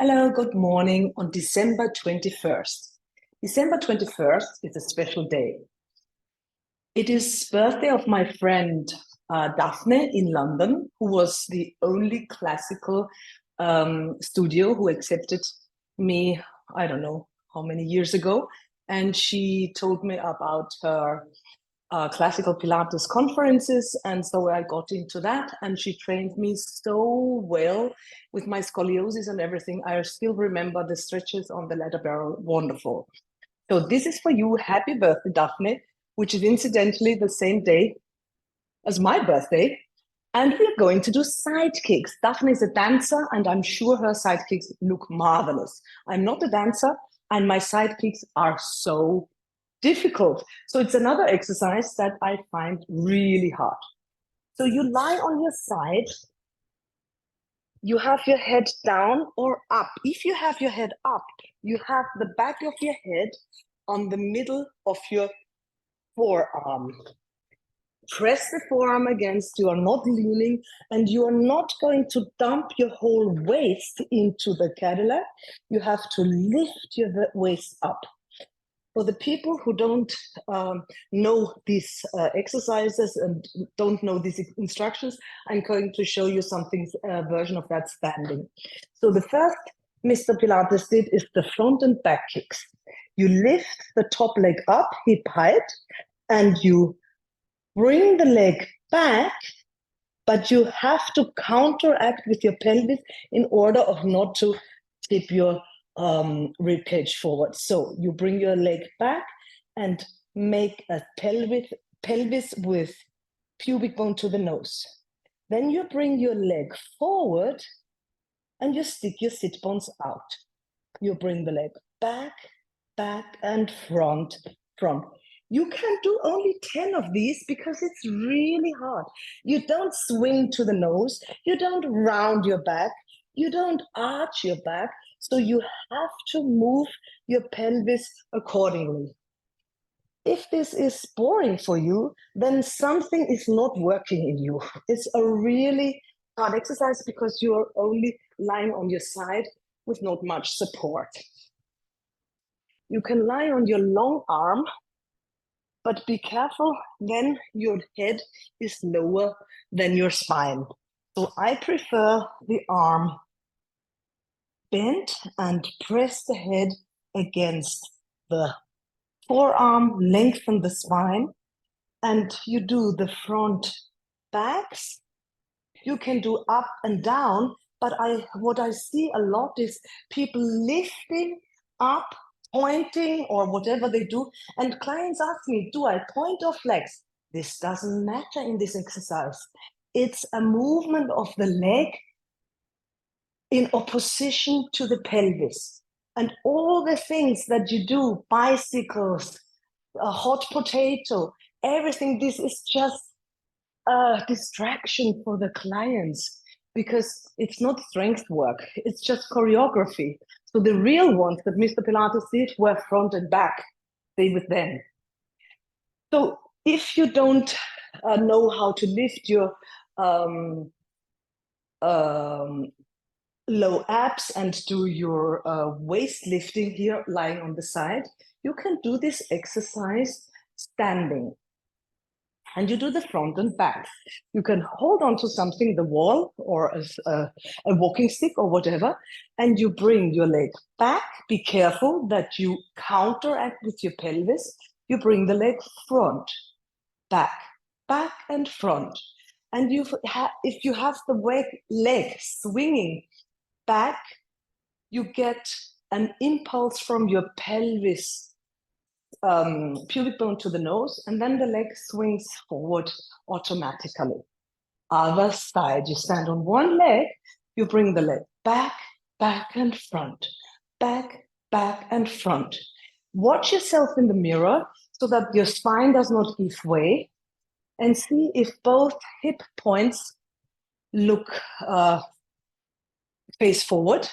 Hello, good morning on December 21st. December 21st is a special day. It is birthday of my friend Daphne in London, who was the only classical studio who accepted me, I don't know how many years ago. And she told me about her classical Pilates conferences. And so I got into that, and she trained me so well with my scoliosis and everything. I still remember the stretches on the ladder barrel. Wonderful. So this is for you. Happy birthday, Daphne, which is incidentally the same day as my birthday. And we're going to do side kicks. Daphne is a dancer, and I'm sure her side kicks look marvelous. I'm not a dancer, and my side kicks are so difficult. So it's another exercise that I find really hard. So you lie on your side, you have your head down or up. If you have your head up, you have the back of your head on the middle of your forearm. Press the forearm against, you are not leaning, and you are not going to dump your whole waist into the Cadillac. You have to lift your waist up. For the people who don't know these exercises and don't know these instructions, I'm going to show you something, version of that standing. So the first Mr. Pilates did is the front and back kicks. You lift the top leg up, hip height, and you bring the leg back, but you have to counteract with your pelvis in order of not to tip your rib cage forward. So you bring your leg back and make a pelvis with pubic bone to the nose. Then you bring your leg forward and you stick your sit bones out. You bring the leg back, back, and front, front. You can do only 10 of these because it's really hard. You don't swing to the nose, you don't round your back, you don't arch your back, so you have to move your pelvis accordingly. If this is boring for you, then something is not working in you. It's a really hard exercise because you're only lying on your side with not much support. You can lie on your long arm, but be careful, then your head is lower than your spine. So I prefer the arm bent and press the head against the forearm, lengthen the spine, and you do the front backs. You can do up and down, but what I see a lot is people lifting up, pointing, or whatever they do. And clients ask me, do I point or flex? This doesn't matter in this exercise. It's a movement of the leg in opposition to the pelvis. And all the things that you do, bicycles, a hot potato, everything, this is just a distraction for the clients because it's not strength work, it's just choreography. So the real ones that Mr. Pilates did were front and back. Stay with them. So if you don't know how to lift your low abs and do your waist lifting here lying on the side, you can do this exercise standing. And you do the front and back. You can hold on to something, the wall or a walking stick or whatever, and you bring your leg back. Be careful that you counteract with your pelvis. You bring the leg front, back, back and front. And if you have the leg swinging back, you get an impulse from your pelvis, pubic bone to the nose, and then the leg swings forward automatically. Other side, you stand on one leg, you bring the leg back, back and front, back, back and front. Watch yourself in the mirror so that your spine does not give way, and see if both hip points look face forward,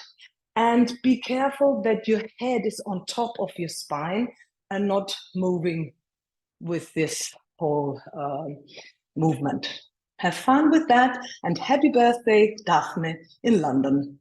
and be careful that your head is on top of your spine and not moving with this whole movement. Have fun with that, and happy birthday, Daphne in London.